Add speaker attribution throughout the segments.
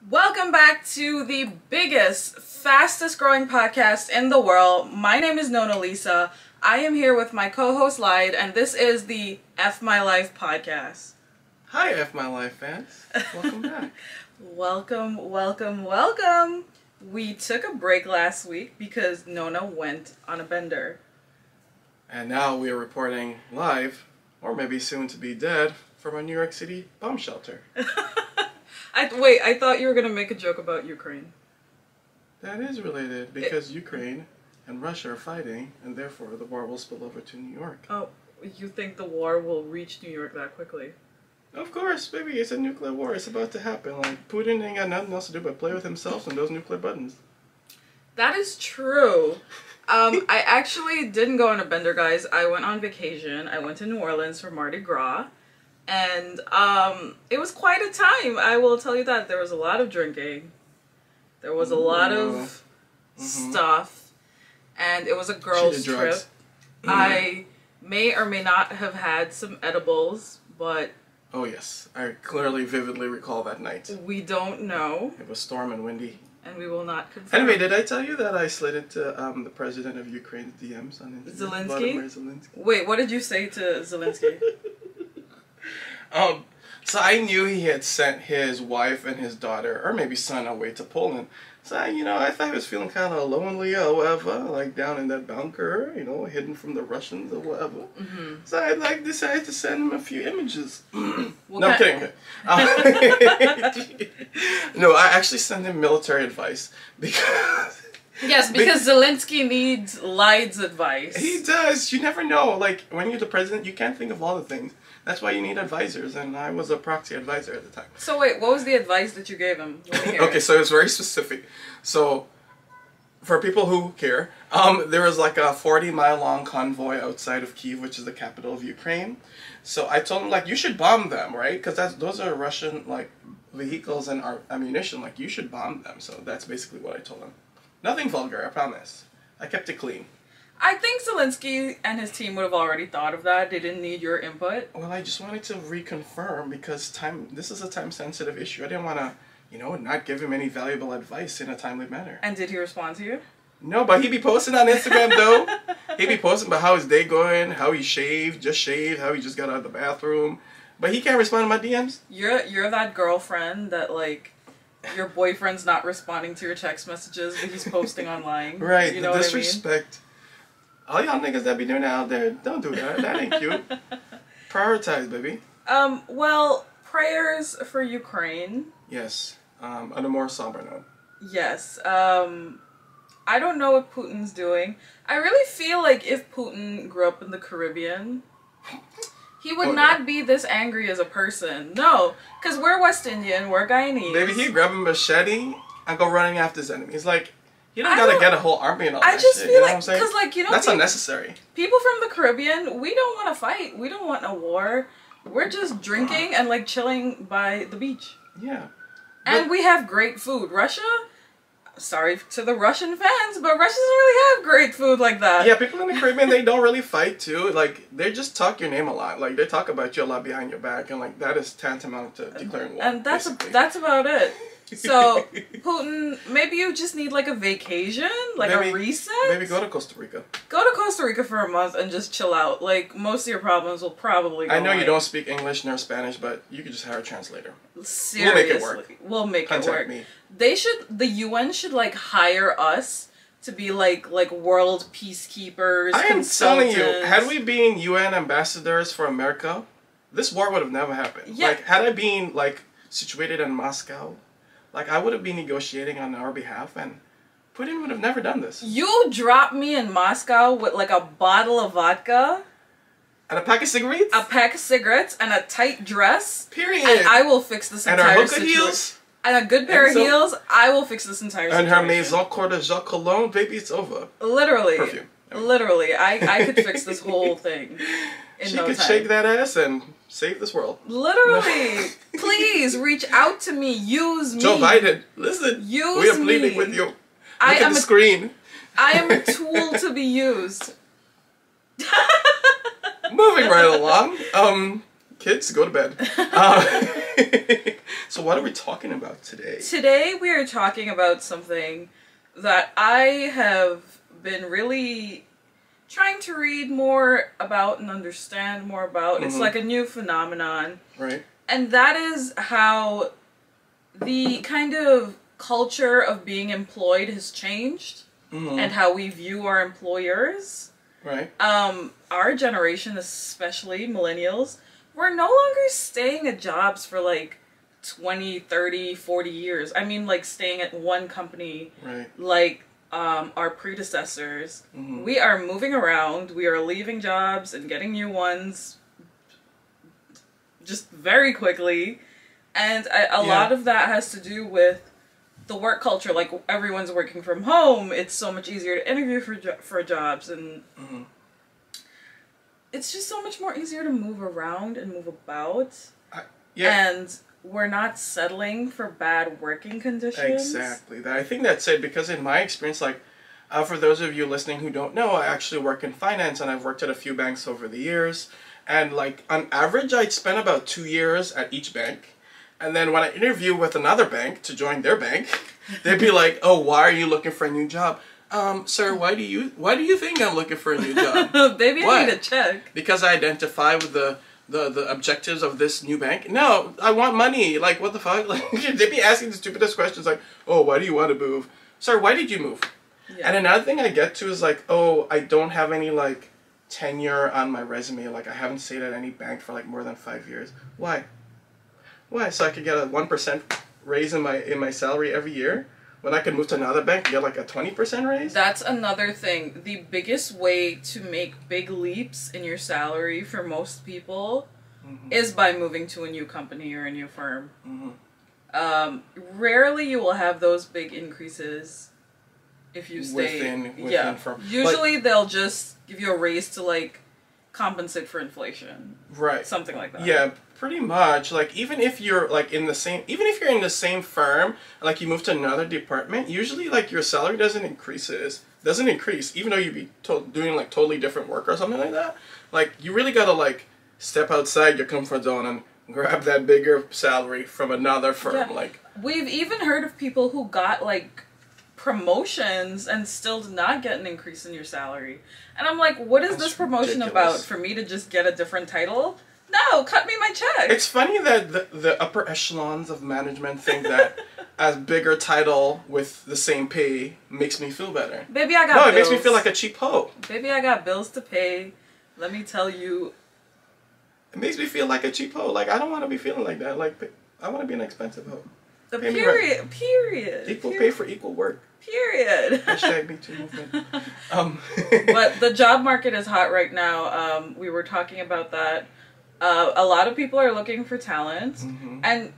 Speaker 1: Welcome back to the biggest, fastest growing podcast in the world. My name is Nona Lisa. I am here with my co-host Lyde, and this is the F My Life podcast.
Speaker 2: Hi F My Life fans. Welcome back.
Speaker 1: Welcome. We took a break last week because Nona went on a bender.
Speaker 2: And now we are reporting live, or maybe soon to be dead, from a New York City bomb shelter.
Speaker 1: I thought you were going to make a joke about Ukraine.
Speaker 2: That is related, because Ukraine and Russia are fighting, and therefore the war will spill over to New York.
Speaker 1: Oh, you think the war will reach New York that quickly?
Speaker 2: Of course, baby, it's a nuclear war. It's about to happen. Like, Putin ain't got nothing else to do but play with himself and those nuclear buttons. That
Speaker 1: is true. I actually didn't go on a bender, guys. I went on vacation. I went to New Orleans for Mardi Gras. And it was quite a time. I will tell you that. There was a lot of drinking. There was a lot of stuff. And it was a girls' trip. I may or may not have had some edibles, but...
Speaker 2: Oh yes, I clearly, vividly recall that night.
Speaker 1: We don't know.
Speaker 2: It was storm and windy.
Speaker 1: And we will not confirm.
Speaker 2: Anyway, did I tell you that I slid into the president of Ukraine's DMs on Instagram?
Speaker 1: Zelensky?
Speaker 2: Vladimir Zelensky?
Speaker 1: Wait, what did you say to Zelensky?
Speaker 2: So I knew he had sent his wife and his daughter, or maybe son, away to Poland. So, I thought he was feeling kind of lonely or whatever, like down in that bunker, hidden from the Russians or whatever. Mm-hmm. So I decided to send him a few images. No, I'm kidding. No, I actually sent him military advice because...
Speaker 1: Yes, because Zelensky needs Lyde's advice.
Speaker 2: He does. You never know. Like, when you're the president, you can't think of all the things. That's why you need advisors, and I was a proxy advisor at the time.
Speaker 1: So wait, what was the advice that you gave him?
Speaker 2: Okay, so it was very specific. So, for people who care, there was like a 40-mile-long convoy outside of Kyiv, which is the capital of Ukraine. So I told him, like, you should bomb them, right? Because those are Russian, like, vehicles and ammunition. Like, you should bomb them. So that's basically what I told him. Nothing vulgar, I promise. I kept it clean.
Speaker 1: I think Zelensky and his team would have already thought of that. They didn't need your input.
Speaker 2: Well, I just wanted to reconfirm because this is a time-sensitive issue. I didn't want to, not give him any valuable advice in a timely manner.
Speaker 1: And did he respond to you?
Speaker 2: No, but he'd be posting on Instagram, though. He'd be posting about how his day going, how he shaved, how he just got out of the bathroom. But he can't respond to my DMs.
Speaker 1: You're that girlfriend that, like... Your boyfriend's not responding to your text messages, but he's posting online.
Speaker 2: Right,
Speaker 1: you know
Speaker 2: the disrespect.
Speaker 1: What I mean?
Speaker 2: All y'all niggas that be doing that out there, don't do that. That ain't cute. Prioritize, baby.
Speaker 1: Well, prayers for Ukraine.
Speaker 2: Yes, on a more somber note.
Speaker 1: Yes, I don't know what Putin's doing. I really feel like if Putin grew up in the Caribbean... He would not be this angry as a person. No, because we're West Indian, we're Guyanese.
Speaker 2: Maybe he'd grab a machete and go running after his enemies. Like, you don't gotta get a whole army and all that shit.
Speaker 1: I just feel like,
Speaker 2: because, that's unnecessary.
Speaker 1: People from the Caribbean, we don't want to fight. We don't want a war. We're just drinking and, like, chilling by the beach.
Speaker 2: Yeah.
Speaker 1: And we have great food. Russia... Sorry to the Russian fans, but Russia doesn't really have great food like that.
Speaker 2: Yeah, people in the Caribbean, they don't really fight too. Like, they just talk your name a lot. Like, they talk about you a lot behind your back, and like that is tantamount to declaring war.
Speaker 1: And that's about it. So, Putin, maybe you just need like a vacation, like a reset.
Speaker 2: Maybe go to Costa Rica.
Speaker 1: Go to Costa Rica for a month and just chill out. Like, most of your problems will probably go
Speaker 2: I know
Speaker 1: away.
Speaker 2: you don't speak English nor Spanish, but you could just hire a translator.
Speaker 1: Seriously.
Speaker 2: We'll make it work.
Speaker 1: We'll make
Speaker 2: Contact
Speaker 1: it work.
Speaker 2: Me.
Speaker 1: The UN should like hire us to be like world peacekeepers.
Speaker 2: I am telling you, had we been UN ambassadors for America, this war would have never happened.
Speaker 1: Yeah.
Speaker 2: Like, had I been like situated in Moscow, like I would have been negotiating on our behalf, and Putin would have never done this.
Speaker 1: You dropped me in Moscow with like a bottle of vodka.
Speaker 2: And a pack of cigarettes?
Speaker 1: A pack of cigarettes and a tight dress.
Speaker 2: Period.
Speaker 1: And I will fix this entire situation.
Speaker 2: And her hookah heels?
Speaker 1: And a good pair of heels, I will fix this entire situation.
Speaker 2: And her Maison Cour de Jacques Cologne, baby, it's over.
Speaker 1: Literally.
Speaker 2: Perfume.
Speaker 1: Literally. I could fix this whole thing in no time.
Speaker 2: She could shake that ass and save this world.
Speaker 1: Literally. Please, reach out to me. Use me.
Speaker 2: Joe Biden, listen.
Speaker 1: Use
Speaker 2: we are pleading with you. Look at the screen.
Speaker 1: I am a tool to be used.
Speaker 2: Moving right along. Kids, go to bed. So what are we talking about today?
Speaker 1: Today we are talking about something that I have been really trying to read more about and understand more about. It's like a new phenomenon.
Speaker 2: Right.
Speaker 1: And that is how the kind of culture of being employed has changed and how we view our employers.
Speaker 2: Right.
Speaker 1: Our generation, especially millennials, we're no longer staying at jobs for like 20, 30, 40 years. I mean, like staying at one company,
Speaker 2: Right.
Speaker 1: like our predecessors. We are moving around. We are leaving jobs and getting new ones just very quickly. And a lot of that has to do with the work culture. Like, everyone's working from home. It's so much easier to interview for jobs. And it's just so much more easier to move around and move about. And we're not settling for bad working conditions.
Speaker 2: Exactly. I think that's it, because in my experience, like, for those of you listening who don't know, I actually work in finance, and I've worked at a few banks over the years. And, like, on average, I'd spend about 2 years at each bank. And then when I interview with another bank to join their bank, they'd be like, "Oh, why are you looking for a new job?" Sir, why do you think I'm looking for a new job?
Speaker 1: Baby,
Speaker 2: Why?
Speaker 1: I need a check. Because
Speaker 2: I identify with the objectives of this new bank? No, I want money. Like, what the fuck? Like, they'd be asking the stupidest questions like, "Oh, why do you want to move?" Sir, why did you move? Yeah. And another thing I get to is like, "Oh, I don't have any like tenure on my resume. Like, I haven't stayed at any bank for like more than 5 years." Why? Why? So I could get a 1% raise in my salary every year? When I could move to another bank and get like a 20% raise?
Speaker 1: That's another thing. The biggest way to make big leaps in your salary for most people is by moving to a new company or a new firm. Rarely you will have those big increases if you stay
Speaker 2: within firm.
Speaker 1: Usually they'll just give you a raise to like compensate for inflation.
Speaker 2: Right.
Speaker 1: Something like that.
Speaker 2: Yeah, pretty much. Like, even if you're like in the same firm, like you move to another department, usually like your salary doesn't increase, even though you'd be doing like totally different work or something like that. Like, you really gotta like step outside your comfort zone and grab that bigger salary from another firm.
Speaker 1: Yeah.
Speaker 2: Like,
Speaker 1: we've even heard of people who got like promotions and still did not get an increase in your salary. And I'm like, what is this promotion about? For me to just get a different title? No, cut me my check.
Speaker 2: It's funny that the upper echelons of management think that a bigger title with the same pay makes me feel better.
Speaker 1: Baby, I got bills.
Speaker 2: No, it makes me feel like a cheap hoe.
Speaker 1: Baby, I got bills to pay. Let me tell you.
Speaker 2: It makes me feel like a cheap hoe. Like, I don't want to be feeling like that. Like, I want to be an expensive hoe.
Speaker 1: Period.
Speaker 2: Equal pay for equal work.
Speaker 1: Period.
Speaker 2: Hashtag Me Too movement.
Speaker 1: But the job market is hot right now. We were talking about that. A lot of people are looking for talent. And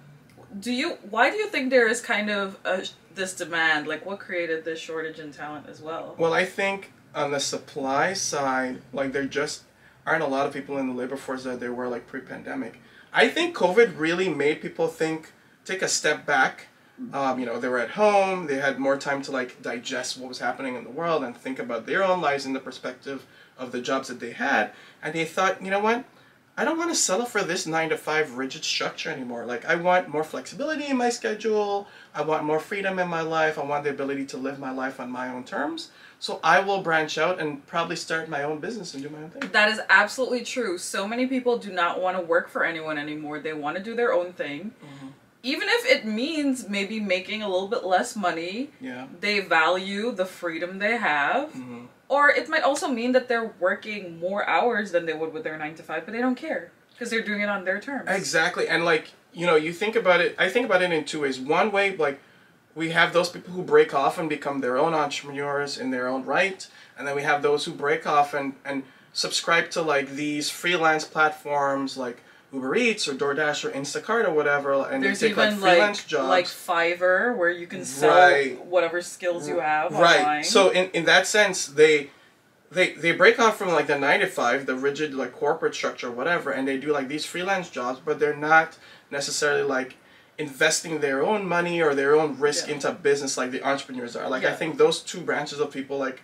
Speaker 1: why do you think there is kind of this demand? Like, what created this shortage in talent as well?
Speaker 2: Well, I think on the supply side, like, there just aren't a lot of people in the labor force that there were like pre-pandemic. I think COVID really made people take a step back. You know, they were at home, they had more time to like digest what was happening in the world and think about their own lives in the perspective of the jobs that they had. And they thought, you know what? I don't want to settle for this 9-to-5 rigid structure anymore. Like, I want more flexibility in my schedule. I want more freedom in my life. I want the ability to live my life on my own terms. So I will branch out and probably start my own business and do my own thing.
Speaker 1: That is absolutely true. So many people do not want to work for anyone anymore. They want to do their own thing. Even if it means maybe making a little bit less money, they value the freedom they have. Or it might also mean that they're working more hours than they would with their 9-to-5, but they don't care because they're doing it on their terms.
Speaker 2: Exactly. And like, you know, you think about it, I think about it in two ways. One way, like, we have those people who break off and become their own entrepreneurs in their own right. And then we have those who break off and subscribe to like these freelance platforms like Uber Eats or DoorDash or Instacart or whatever, and
Speaker 1: there's
Speaker 2: they take like freelance jobs.
Speaker 1: Like Fiverr, where you can sell whatever skills you have online.
Speaker 2: So in that sense, they break off from like the 9-to-5, the rigid like corporate structure or whatever, and they do like these freelance jobs, but they're not necessarily like investing their own money or their own risk into business like the entrepreneurs are. Like, I think those two branches of people like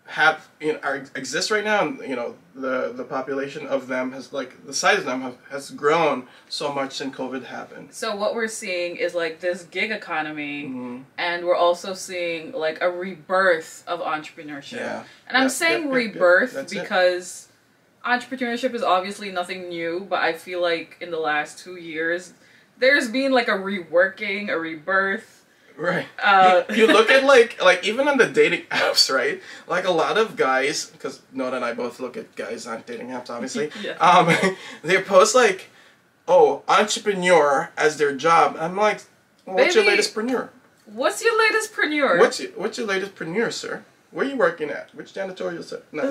Speaker 2: have exist right now, and the population of them has, like, the size of them has grown so much since COVID happened.
Speaker 1: So what we're seeing is like this gig economy, and we're also seeing like a rebirth of entrepreneurship.
Speaker 2: Yeah.
Speaker 1: And I'm saying rebirth because entrepreneurship is obviously nothing new, but I feel like in the last 2 years there's been like a reworking, a rebirth.
Speaker 2: Right. You look at like even on the dating apps, right? Like a lot of guys, because Noah and I both look at guys on dating apps, obviously. They post like, "Oh, entrepreneur" as their job. I'm like, well, what's your latest preneur?
Speaker 1: What's your latest preneur?
Speaker 2: What's your latest preneur, sir? Where are you working at? Which janitorial set? No.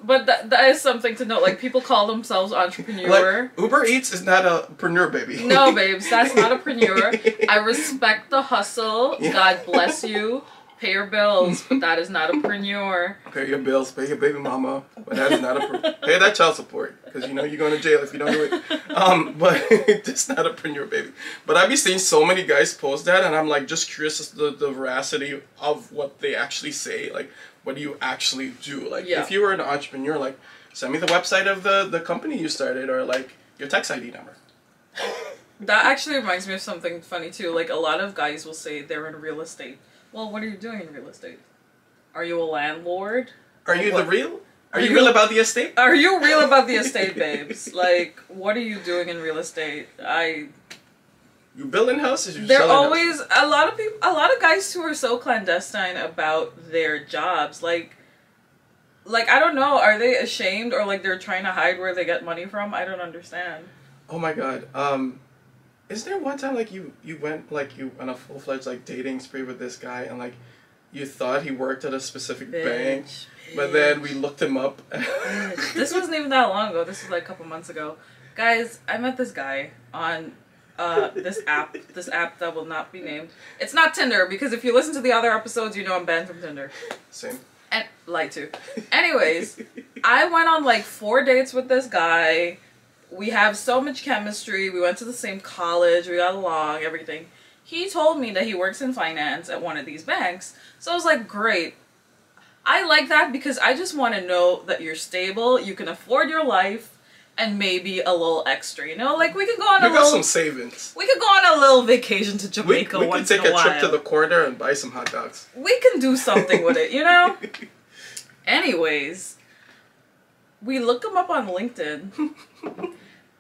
Speaker 1: but that is something to note. Like, people call themselves entrepreneur.
Speaker 2: Like, Uber Eats is not a preneur, baby.
Speaker 1: No, babes, that's not a preneur. I respect the hustle.
Speaker 2: Yeah.
Speaker 1: God bless you. Pay your bills, but that is not a preneur.
Speaker 2: Pay your bills, pay your baby mama, but that is not a pay that child support, because you're going to jail if you don't do it. But it's not a preneur, baby. But I've been seeing so many guys post that, and I'm like just curious as to the veracity of what they actually say. Like, what do you actually do? Like, if you were an entrepreneur, like, send me the website of the company you started, or like your tax ID number.
Speaker 1: That actually reminds me of something funny too. Like, a lot of guys will say they're in real estate. Well, what are you doing in real estate? Are you a landlord?
Speaker 2: Are you real about the estate?
Speaker 1: Are you real about the estate, babes? Like, what are you doing in real estate?
Speaker 2: You building houses?
Speaker 1: They're always houses? A lot of guys who are so clandestine about their jobs. Like I don't know. Are they ashamed, or like they're trying to hide where they get money from? I don't understand.
Speaker 2: Oh my god. Is there one time like you went like you on a full-fledged like dating spree with this guy, and like you thought he worked at a specific bank, but then we looked him up.
Speaker 1: This wasn't even that long ago. This was like a couple months ago. Guys, I met this guy on this app that will not be named. It's not Tinder, because if you listen to the other episodes, you know I'm banned from Tinder.
Speaker 2: Same.
Speaker 1: And lied to. Anyways, I went on like 4 dates with this guy. We have so much chemistry. We went to the same college. We got along, everything. He told me that he works in finance at one of these banks. So I was like, great. I like that because I just want to know that you're stable, you can afford your life, and maybe a little extra, you know? Like, we could go on
Speaker 2: You got some savings.
Speaker 1: We could go on a little vacation to Jamaica once in a while.
Speaker 2: We could take a trip to the corner and buy some hot dogs.
Speaker 1: We can do something with it, you know? Anyways, we looked him up on LinkedIn,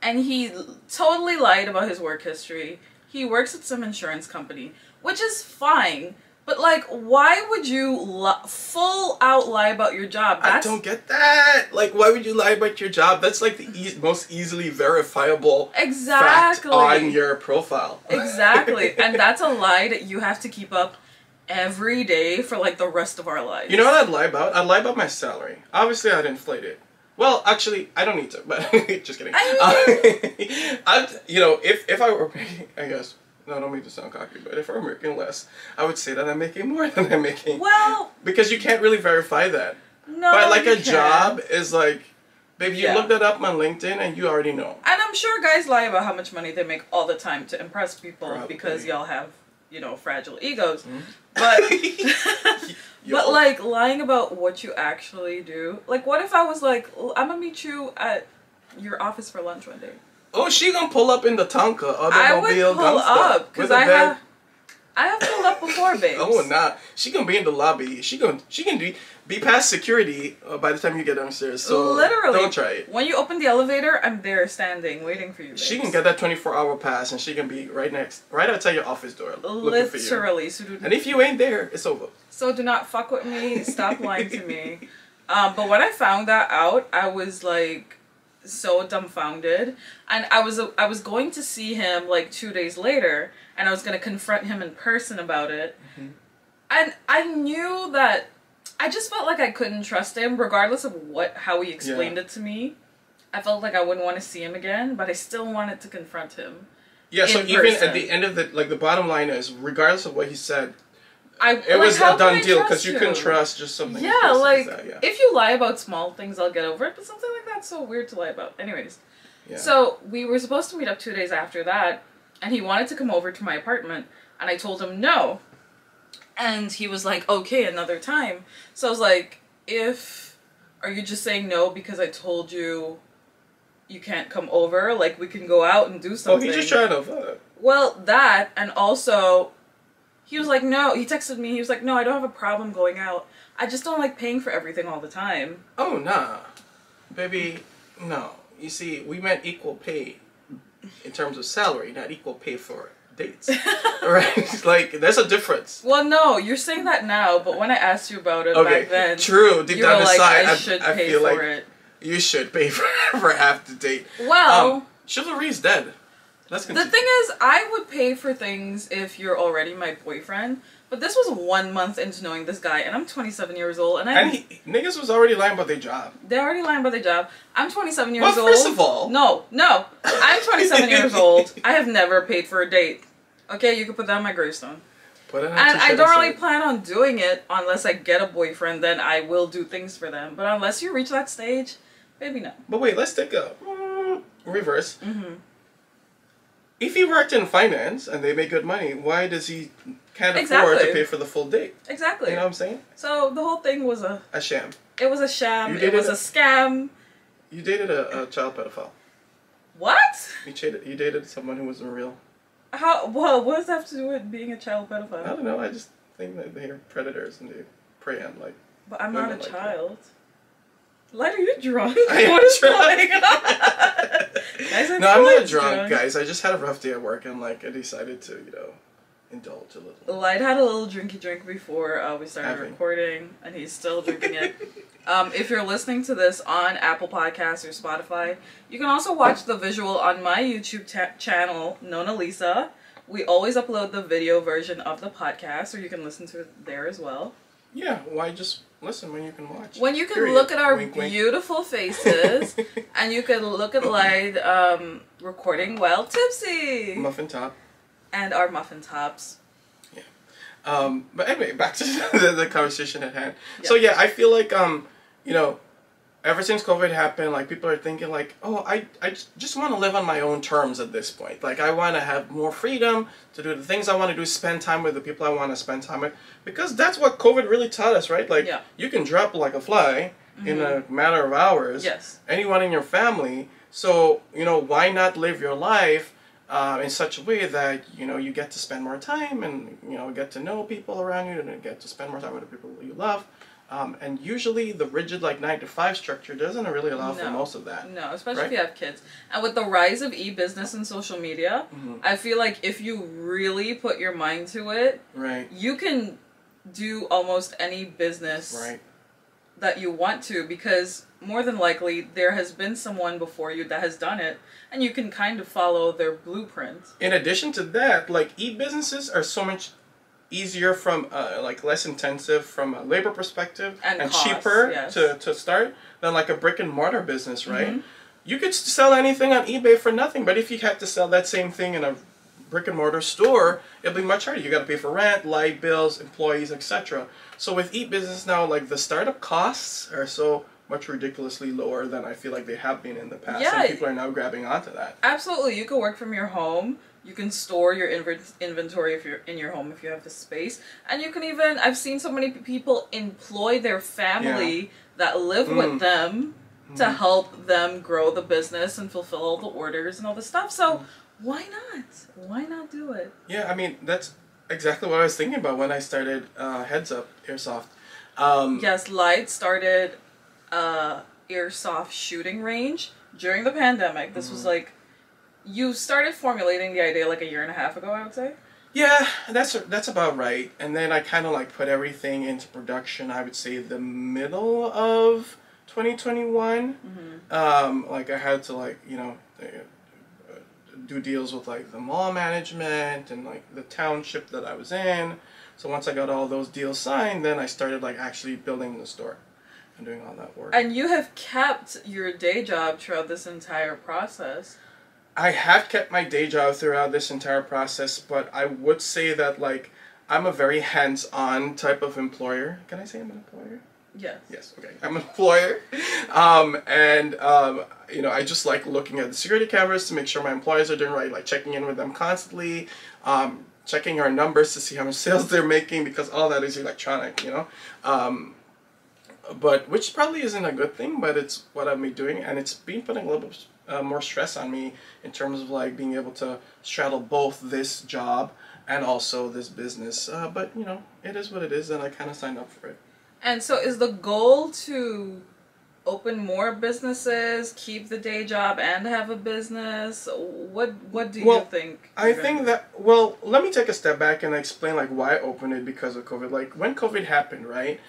Speaker 1: and he totally lied about his work history. He works at some insurance company, which is fine. But, like, why would you full out lie about your job?
Speaker 2: I don't get that. Like, why would you lie about your job? That's, like, the most easily verifiable fact on your profile.
Speaker 1: Exactly. And that's a lie that you have to keep up every day for, like, the rest of our lives.
Speaker 2: You know what I'd lie about? I'd lie about my salary. Obviously, I'd inflate it. Well, actually, I don't need to, but just kidding. If I were making, I guess, no, I don't mean to sound cocky, but if I were making less, I would say that I'm making more than I'm making.
Speaker 1: Well,
Speaker 2: because you can't really verify that.
Speaker 1: No,
Speaker 2: but like a job is like, baby, you look that up on LinkedIn and you already know.
Speaker 1: And I'm sure guys lie about how much money they make all the time to impress people because y'all have, fragile egos. Mm-hmm. But like lying about what you actually do. Like, what if I was like, I'm gonna meet you at your office for lunch one day? Oh,
Speaker 2: she gonna pull up in the Tonka
Speaker 1: I would pull up because I have pulled up before, babes.
Speaker 2: Oh, nah. She gonna be in the lobby. She can be past security by the time you get downstairs. So literally, don't try it.
Speaker 1: When you open the elevator, I'm there standing, waiting for you. Babes.
Speaker 2: She can get that 24-hour pass, and she can be right outside your office door, looking for you.
Speaker 1: Literally.
Speaker 2: And if you ain't there, it's over.
Speaker 1: So do not fuck with me. Stop lying to me. But when I found that out, I was like so dumbfounded, and I was going to see him like 2 days later, and I was going to confront him in person about it. Mm-hmm. And I knew that I just felt like I couldn't trust him, regardless of how he explained it to me. I felt like I wouldn't want to see him again, but I still wanted to confront him.
Speaker 2: Yeah, so even at the end of the bottom line is, regardless of what he said, it was a done deal because you couldn't trust just something.
Speaker 1: Yeah, like if you lie about small things, I'll get over it, but something like that's so weird to lie about. Anyways, so we were supposed to meet up 2 days after that, and he wanted to come over to my apartment, and I told him no. And he was like, okay, another time. So I was like, are you just saying no because I told you you can't come over? Like, we can go out and do
Speaker 2: Oh,
Speaker 1: something.
Speaker 2: he's just trying to.
Speaker 1: Well, that, and also, he was like, no, he texted me, he was like, no, I don't have a problem going out. I just don't like paying for everything all the time.
Speaker 2: Oh, nah. Baby, no. You see, we meant equal pay in terms of salary, not equal pay for dates. Right? Like, there's a difference.
Speaker 1: Well, no, you're saying that now, but when I asked you about it back then,
Speaker 2: true. Deep
Speaker 1: you
Speaker 2: down
Speaker 1: were like,
Speaker 2: inside,
Speaker 1: I should pay
Speaker 2: feel
Speaker 1: for
Speaker 2: like
Speaker 1: it.
Speaker 2: you should pay for half the date.
Speaker 1: Well,
Speaker 2: chivalry's dead. Let's continue.
Speaker 1: The thing is, I would pay for things if you're already my boyfriend, but this was 1 month into knowing this guy, and I'm 27 years old, and
Speaker 2: niggas was already lying about their job.
Speaker 1: They're already lying about their job. I'm 27 years old.
Speaker 2: Well, first of all...
Speaker 1: No. I'm 27 years old. I have never paid for a date. Okay, you can put that on my gravestone.
Speaker 2: Put it on
Speaker 1: and I don't really
Speaker 2: inside.
Speaker 1: plan on doing it unless I get a boyfriend, then I will do things for them. But unless you reach that stage, maybe no.
Speaker 2: But wait, let's take a reverse.
Speaker 1: Mm-hmm.
Speaker 2: If he worked in finance and they make good money, why does he can't afford to pay for the full date?
Speaker 1: Exactly.
Speaker 2: You know what I'm saying?
Speaker 1: So the whole thing was a
Speaker 2: sham.
Speaker 1: It was a sham. It was a scam.
Speaker 2: You dated a child pedophile.
Speaker 1: What?
Speaker 2: You dated someone who wasn't real.
Speaker 1: How? Well, what does that have to do with being a child pedophile?
Speaker 2: I don't know. I just think that they're predators and they prey on like.
Speaker 1: But I'm not a child. Light, are you drunk?
Speaker 2: I am
Speaker 1: what is
Speaker 2: drunk.
Speaker 1: going on? Guys,
Speaker 2: No, I'm not drunk, guys. I just had a rough day at work and like I decided to, indulge a little.
Speaker 1: Light had a little drinky drink before we started recording, and he's still drinking it. If you're listening to this on Apple Podcasts or Spotify, you can also watch the visual on my YouTube channel, Nona Lisa. We always upload the video version of the podcast, or you can listen to it there as well.
Speaker 2: Yeah, why just listen when you can watch?
Speaker 1: When you can look at our beautiful faces, and you can look at Light recording while tipsy.
Speaker 2: Muffin top.
Speaker 1: And our muffin tops.
Speaker 2: Yeah. But anyway, back to the conversation at hand. Yeah. So yeah, I feel like ever since COVID happened, like people are thinking like, oh, I just want to live on my own terms at this point. Like I want to have more freedom to do the things I want to do, spend time with the people I want to spend time with, because that's what COVID really taught us, right? Like you can drop like a fly in a matter of hours.
Speaker 1: Yes.
Speaker 2: Anyone in your family. So why not live your life in such a way that you get to spend more time and get to know people around you and get to spend more time with the people you love. And usually the rigid 9-to-5 structure doesn't really allow for most of that.
Speaker 1: No, especially if you have kids. And with the rise of e-business and social media, I feel like if you really put your mind to it, you can do almost any business that you want to, because more than likely there has been someone before you that has done it, and you can kind of follow their blueprint. In
Speaker 2: addition to that, e-businesses are so much easier from less intensive from a labor perspective and costs, cheaper to start than like a brick and mortar business, right? You could sell anything on eBay for nothing, but if you had to sell that same thing in a brick and mortar store, it'll be much harder. You got to pay for rent, light bills, employees, etc. So with e-business now, the startup costs are so much ridiculously lower than I feel like they have been in the past, and people are now grabbing onto that.
Speaker 1: Absolutely, you can work from your home. You can store your inventory if you're in your home, if you have the space. And you can even, I've seen so many people employ their family that live with them to help them grow the business and fulfill all the orders and all the stuff. So why not? Why not do it?
Speaker 2: Yeah, I mean, that's exactly what I was thinking about when I started Heads Up Airsoft.
Speaker 1: Yes, Light started Airsoft shooting range during the pandemic. This was you started formulating the idea a year and a half ago, I would say?
Speaker 2: Yeah, that's about right. And then I kind of put everything into production, I would say the middle of 2021. I had to do deals with the mall management and the township that I was in. So once I got all those deals signed, then I started actually building the store and doing all that work.
Speaker 1: And you have kept your day job throughout this entire process.
Speaker 2: I have kept my day job throughout this entire process, but I would say that I'm a very hands-on type of employer. Can I say I'm an employer?
Speaker 1: Yes.
Speaker 2: Yes, okay. I'm an employer. You know, I just like looking at the security cameras to make sure my employees are doing right, like checking in with them constantly, checking our numbers to see how much sales they're making, because all that is electronic, you know. But which probably isn't a good thing, but it's what I've been doing, and it's been putting a little bit more stress on me in terms of like being able to straddle both this job and also this business. But you know, it is what it is, and I kind of signed up for it.
Speaker 1: And so is the goal to open more businesses, keep the day job and have a business? What do you think?
Speaker 2: I think that, well, let me take a step back and explain like why I opened it because of COVID. Like when COVID happened, right?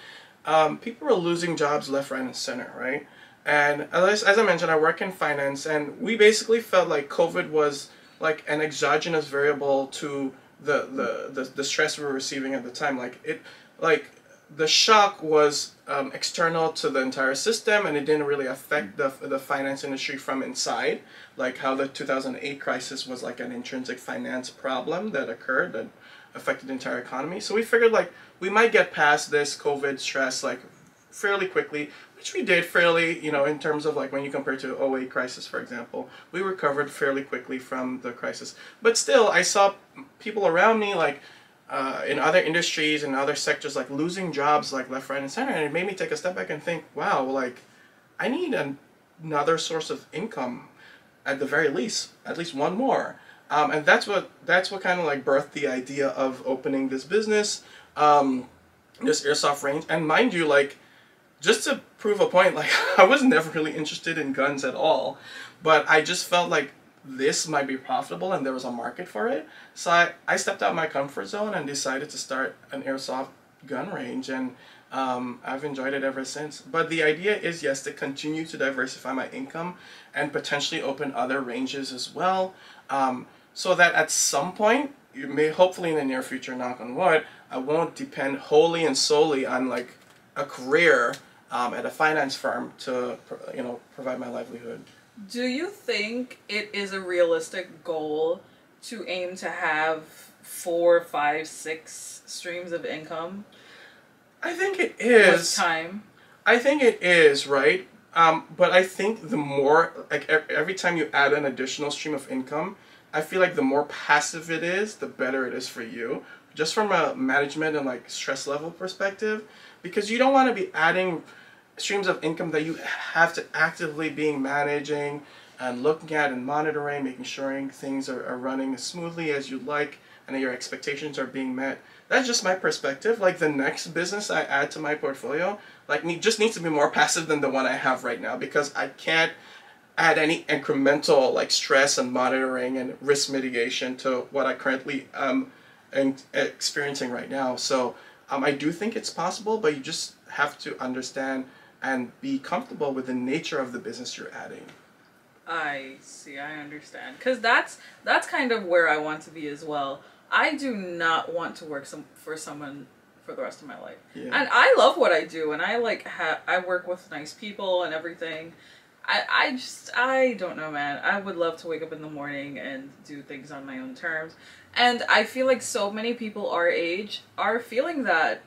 Speaker 2: People were losing jobs left, right, and center, right? And as I mentioned, I work in finance, and we basically felt like COVID was like an exogenous variable to the stress we were receiving at the time. Like the shock was external to the entire system, and it didn't really affect the finance industry from inside, like how the 2008 crisis was like an intrinsic finance problem that occurred that affected the entire economy. So we figured like we might get past this COVID stress like fairly quickly, which we did fairly, you know, in terms of like when you compare to the '08 crisis, for example, we recovered fairly quickly from the crisis. But still, I saw people around me like in other industries and other sectors like losing jobs like left, right, and center, and it made me take a step back and think, wow, like I need another source of income at the very least, at least one more. And that's what kind of like birthed the idea of opening this business, this airsoft range. And mind you, like, just to prove a point, like I was never really interested in guns at all, but I just felt like this might be profitable and there was a market for it. So I stepped out of my comfort zone and decided to start an airsoft gun range, and I've enjoyed it ever since. But the idea is, yes, to continue to diversify my income and potentially open other ranges as well, so that at some point, you may, hopefully in the near future, knock on wood, I won't depend wholly and solely on like a career at a finance firm to, you know, provide my livelihood.
Speaker 1: Do you think it is a realistic goal to aim to have 4, 5, 6 streams of income?
Speaker 2: I think it is.
Speaker 1: With time.
Speaker 2: I think it is, right? But I think the more, like every time you add an additional stream of income, I feel like the more passive it is, the better it is for you. Just from a management and like stress level perspective, because you don't want to be adding streams of income that you have to actively being managing and looking at and monitoring, making sure things are running as smoothly as you'd like and that your expectations are being met. That's just my perspective. Like the next business I add to my portfolio, like just needs to be more passive than the one I have right now, because I can't add any incremental like stress and monitoring and risk mitigation to what I currently am experiencing right now. So I do think it's possible, but you just have to understand and be comfortable with the nature of the business you're adding.
Speaker 1: I see, I understand. Because that's kind of where I want to be as well. I do not want to work for someone for the rest of my life. Yeah. And I love what I do, and I like I work with nice people and everything. I don't know, man. I would love to wake up in the morning and do things on my own terms. And I feel like so many people our age are feeling that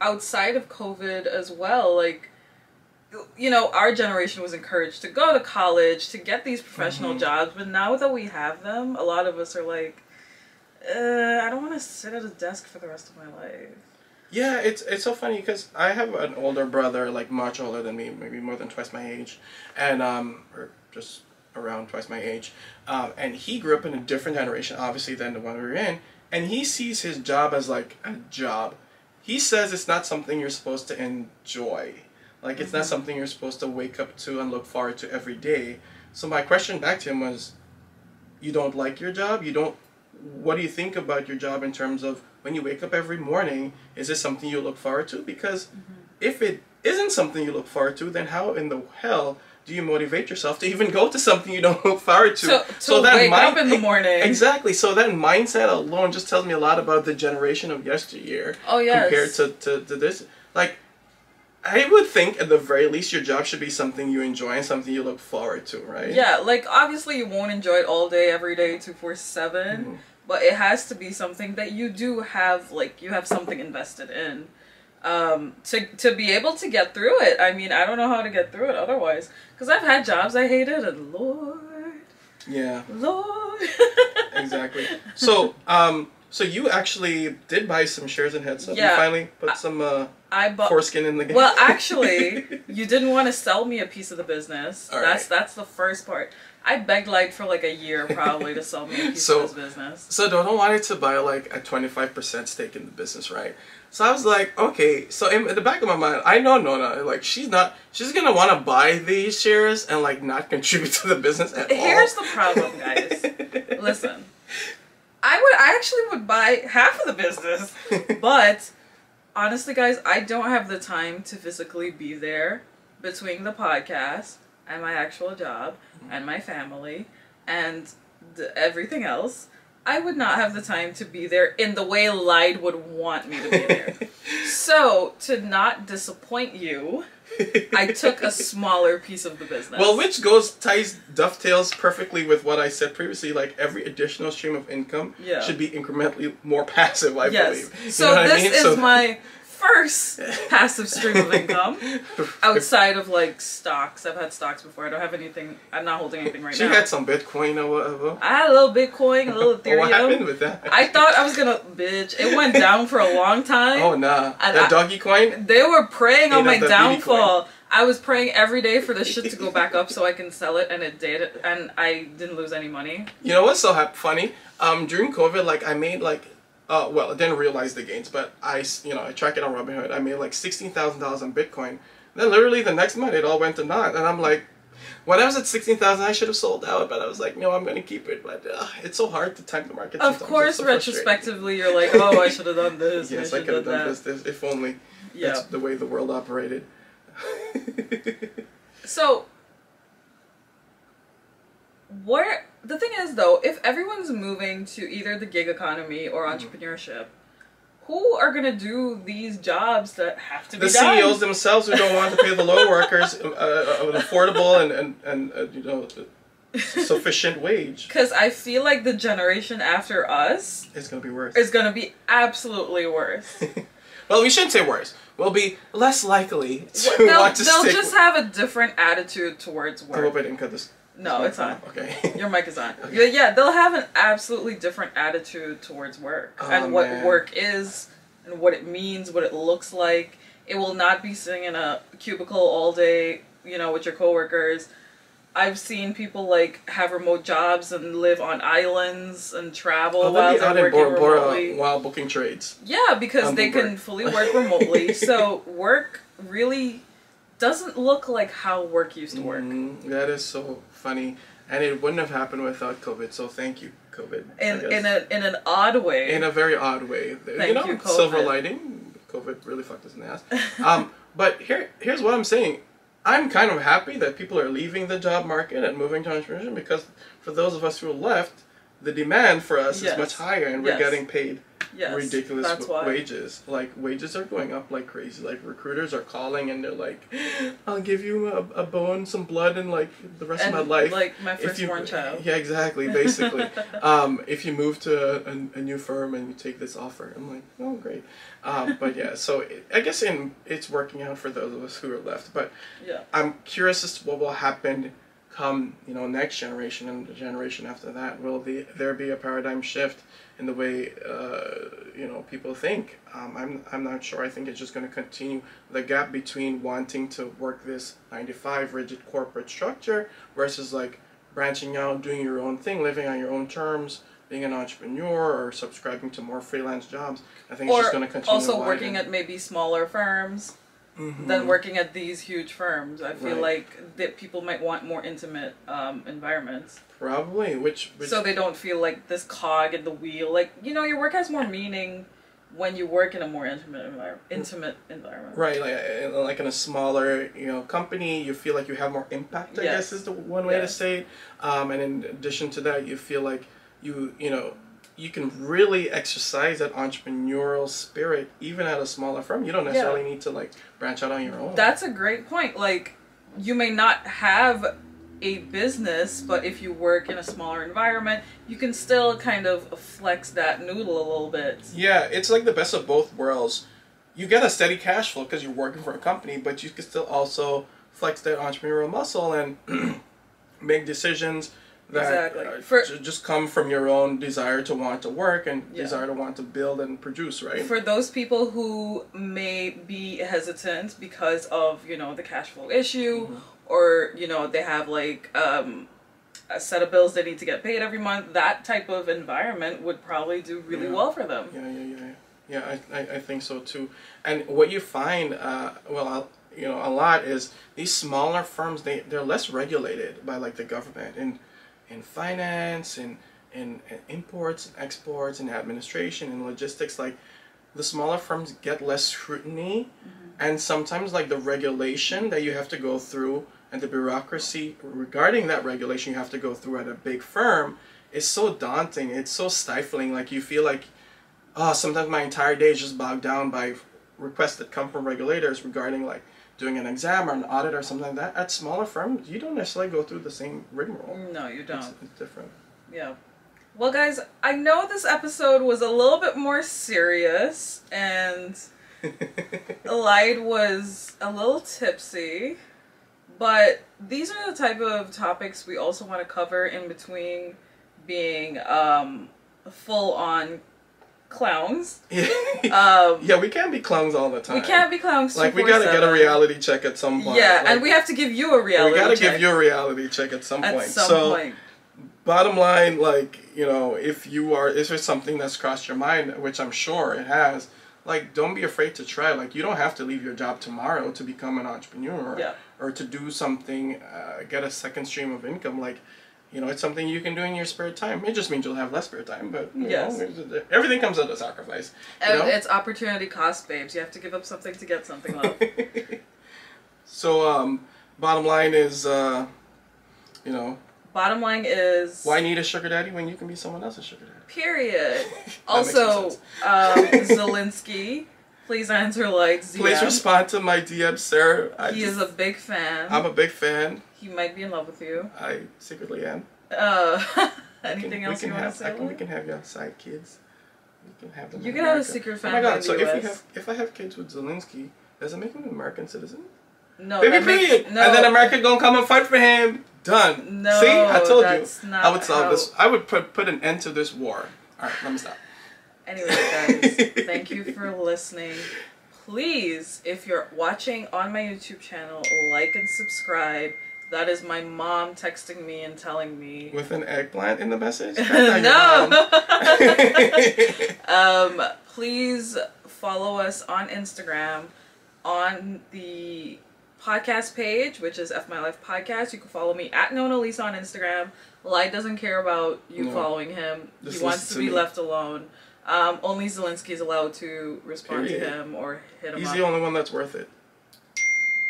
Speaker 1: outside of COVID as well. Like, you know, our generation was encouraged to go to college, to get these professional jobs, but now that we have them, a lot of us are like, I don't want to sit at a desk for the rest of my life.
Speaker 2: Yeah, it's so funny because I have an older brother, like much older than me, maybe more than twice my age, and or just around twice my age, and he grew up in a different generation, obviously, than the one we were in, and he sees his job as like a job. He says it's not something you're supposed to enjoy, like it's not something you're supposed to wake up to and look forward to every day. So my question back to him was, you don't like your job? What do you think about your job in terms of when you wake up every morning? Is this something you look forward to? Because if it isn't something you look forward to, then how in the hell do you motivate yourself to even go to something you don't look forward to?
Speaker 1: So that wake up in the morning.
Speaker 2: Exactly. So that mindset alone just tells me a lot about the generation of yesteryear.
Speaker 1: Oh, yes.
Speaker 2: Compared to this. Like, I would think at the very least your job should be something you enjoy and something you look forward to, right?
Speaker 1: Yeah, like obviously you won't enjoy it all day, every day, 24/7, but it has to be something that you do have, like you have something invested in. to be able to get through it. I mean, I don't know how to get through it otherwise. Because I've had jobs I hated, and Lord.
Speaker 2: Yeah.
Speaker 1: Lord.
Speaker 2: Exactly. So, so you actually did buy some shares in Heads Up.
Speaker 1: Yeah.
Speaker 2: You finally put some
Speaker 1: I bought
Speaker 2: foreskin in the game.
Speaker 1: Well, actually, you didn't want to sell me a piece of the business.
Speaker 2: All
Speaker 1: That's
Speaker 2: right.
Speaker 1: the first part. I begged Light for like a year probably to sell me a piece of this business.
Speaker 2: So Dodo wanted to buy like a 25% stake in the business, right? So I was like, okay. So in the back of my mind, I know Nona, like she's gonna want to buy these shares and like not contribute to the business at all.
Speaker 1: Here's the problem, guys. Listen, I actually would buy half of the business, but honestly, guys, I don't have the time to physically be there between the podcast and my actual job and my family and everything else. I would not have the time to be there in the way Light would want me to be there. So, to not disappoint you, I took a smaller piece of the business.
Speaker 2: Well, which dovetails perfectly with what I said previously. Like every additional stream of income should be incrementally more passive, I believe. You
Speaker 1: So
Speaker 2: know what
Speaker 1: this
Speaker 2: I mean?
Speaker 1: is my first passive stream of income outside of like stocks. I've had stocks before. I don't have anything. I'm not holding anything right now.
Speaker 2: She had some Bitcoin or whatever.
Speaker 1: I had a little Bitcoin, a little Ethereum.
Speaker 2: What happened with that?
Speaker 1: I thought I was gonna it went down for a long time.
Speaker 2: Oh nah,
Speaker 1: And
Speaker 2: that doggy coin.
Speaker 1: They were praying on
Speaker 2: Ate
Speaker 1: my
Speaker 2: up the
Speaker 1: downfall. I was praying every day for the shit to go back up so I can sell it, and it did, and I didn't lose any money.
Speaker 2: You know what's so funny? During COVID, like I made like, well, I didn't realize the gains, but I track it on Robinhood. I made like $16,000 on Bitcoin. Then literally the next month it all went to naught, and I'm like, when I was at 16,000, I should have sold out, but I was like, no, I'm gonna keep it. But it's so hard to time the market.
Speaker 1: Of
Speaker 2: sometimes.
Speaker 1: course,
Speaker 2: So
Speaker 1: retrospectively, you're like, oh, I should have done this.
Speaker 2: yes,
Speaker 1: I
Speaker 2: I
Speaker 1: should
Speaker 2: could have
Speaker 1: have
Speaker 2: done
Speaker 1: that.
Speaker 2: this. If only.
Speaker 1: Yeah.
Speaker 2: That's the way the world operated.
Speaker 1: So, the thing is though, if everyone's moving to either the gig economy or entrepreneurship, who are gonna do these jobs that have to be
Speaker 2: The
Speaker 1: done?
Speaker 2: CEOs themselves who don't want to pay the low workers an affordable and sufficient wage.
Speaker 1: Because I feel like the generation after us
Speaker 2: It's gonna be worse.
Speaker 1: is gonna be absolutely worse.
Speaker 2: Well, we shouldn't say worse. We'll be less likely to
Speaker 1: They'll
Speaker 2: want to stick.
Speaker 1: just have a different attitude towards
Speaker 2: I
Speaker 1: work.
Speaker 2: hope I didn't cut this.
Speaker 1: No, it's on.
Speaker 2: Okay.
Speaker 1: Your mic is on.
Speaker 2: Okay.
Speaker 1: Yeah, they'll have an absolutely different attitude towards work and what
Speaker 2: man.
Speaker 1: work is and what it means, what it looks like. It will not be sitting in a cubicle all day, with your coworkers. I've seen people like have remote jobs and live on islands and travel
Speaker 2: Oh,
Speaker 1: while
Speaker 2: they'll be out
Speaker 1: they're
Speaker 2: in
Speaker 1: working
Speaker 2: Bora
Speaker 1: remotely.
Speaker 2: while booking trades.
Speaker 1: Yeah, because they
Speaker 2: Bloomberg.
Speaker 1: can fully work remotely. So work really doesn't look like how work used to work.
Speaker 2: That is so funny, and it wouldn't have happened without COVID. So thank you, COVID.
Speaker 1: In an odd way.
Speaker 2: In a very odd way.
Speaker 1: Thank you, COVID.
Speaker 2: Silver lining. COVID really fucked us in the ass. But here's what I'm saying. I'm kind of happy that people are leaving the job market and moving to entrepreneurship, because for those of us who are left, the demand for us is much higher, and we're getting paid ridiculous wages. Like, wages are going up like crazy. Like, recruiters are calling and they're like, I'll give you a bone, some blood, and like the rest of my life.
Speaker 1: Like my firstborn child.
Speaker 2: Yeah, exactly, basically. If you move to a new firm and you take this offer. I'm like, oh, great. But yeah, so I guess it's working out for those of us who are left. But
Speaker 1: yeah.
Speaker 2: I'm curious as to what will happen come next generation and the generation after that. Will there be a paradigm shift in the way people think? I'm not sure. I think it's just going to continue. The gap between wanting to work this 9-to-5 rigid corporate structure versus like branching out, doing your own thing, living on your own terms, being an entrepreneur, or subscribing to more freelance jobs. I think it's just going to continue.
Speaker 1: Also working at maybe smaller firms. Than working at these huge firms. I feel like that people might want more intimate environments.
Speaker 2: Probably, which
Speaker 1: so they don't feel like this cog in the wheel. Like, your work has more meaning when you work in a more intimate environment.
Speaker 2: Right, like in a smaller company, you feel like you have more impact. I guess is the one way to say it. And in addition to that, you feel like you can really exercise that entrepreneurial spirit even at a smaller firm. You don't necessarily need to like branch out on your own.
Speaker 1: That's a great point. Like, you may not have a business, but if you work in a smaller environment, you can still kind of flex that noodle a little bit.
Speaker 2: Yeah, it's like the best of both worlds. you get a steady cash flow because you're working for a company, but you can still also flex that entrepreneurial muscle and make decisions that just come from your own desire to want to work and desire to want to build and produce, right?
Speaker 1: For those people who may be hesitant because of, the cash flow issue, or, they have like a set of bills they need to get paid every month, that type of environment would probably do really well for them.
Speaker 2: Yeah, I think so too. And what you find, a lot is these smaller firms, they're less regulated by like the government in finance, in imports and exports and administration and logistics. Like the smaller firms get less scrutiny, and sometimes like the regulation that you have to go through and the bureaucracy regarding that regulation you have to go through at a big firm is so daunting. It's so stifling. Like you feel like, sometimes my entire day is just bogged down by requests that come from regulators regarding like doing an exam or an audit or something like that. At smaller firms, you don't necessarily go through the same rigmarole.
Speaker 1: No, you don't.
Speaker 2: It's different.
Speaker 1: Yeah. Well, guys, I know this episode was a little bit more serious, and Lyde was a little tipsy, but these are the type of topics we also want to cover in between being full-on clowns.
Speaker 2: Yeah, we can't be clowns all the time.
Speaker 1: We can't be clowns.
Speaker 2: Like we gotta get a reality check at some point.
Speaker 1: Yeah,
Speaker 2: like,
Speaker 1: and we have to give you a reality check.
Speaker 2: We gotta give you a reality check at some point.
Speaker 1: At some point.
Speaker 2: Bottom line, like, if there's something that's crossed your mind, which I'm sure it has, like, don't be afraid to try. Like, you don't have to leave your job tomorrow to become an entrepreneur or to do something, get a second stream of income. Like, it's something you can do in your spare time. It just means you'll have less spare time, but you know, everything comes at a sacrifice.
Speaker 1: It's opportunity cost, babes. You have to give up something to get something, love.
Speaker 2: So, bottom line is,
Speaker 1: Bottom line is...
Speaker 2: why need a sugar daddy when you can be someone else's sugar daddy?
Speaker 1: Period. Also, Zelensky, please answer Lyde's DM.
Speaker 2: Please respond to my DM, sir.
Speaker 1: He is a big fan.
Speaker 2: I'm a big fan.
Speaker 1: He might be in love with you.
Speaker 2: I secretly am.
Speaker 1: Anything else you want to say?
Speaker 2: We can have your side kids. We can have them.
Speaker 1: You can have a secret fan.
Speaker 2: Oh my God! So if I have kids with Zelensky, does it make him an American citizen?
Speaker 1: No.
Speaker 2: Baby, period. No. And then America gonna come and fight for him. Done.
Speaker 1: No.
Speaker 2: See, I told you.
Speaker 1: Not
Speaker 2: I would solve this. I would put an end to this war. All right, let me stop.
Speaker 1: Anyway, guys, thank you for listening. Please, if you're watching on my YouTube channel, like and subscribe. That is my mom texting me and telling me.
Speaker 2: With an eggplant in the message?
Speaker 1: No. Please follow us on Instagram on the podcast page, which is F My Life Podcast. You can follow me at Nona Lisa on Instagram. Lyde doesn't care about you following him. He wants to be left alone. Only Zelensky is allowed to respond to him or hit him up.
Speaker 2: He's the only one that's worth it.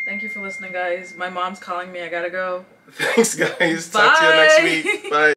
Speaker 1: Thank you for listening, guys. My mom's calling me. I gotta go.
Speaker 2: Thanks, guys.
Speaker 1: Bye.
Speaker 2: Talk to you next week. Bye.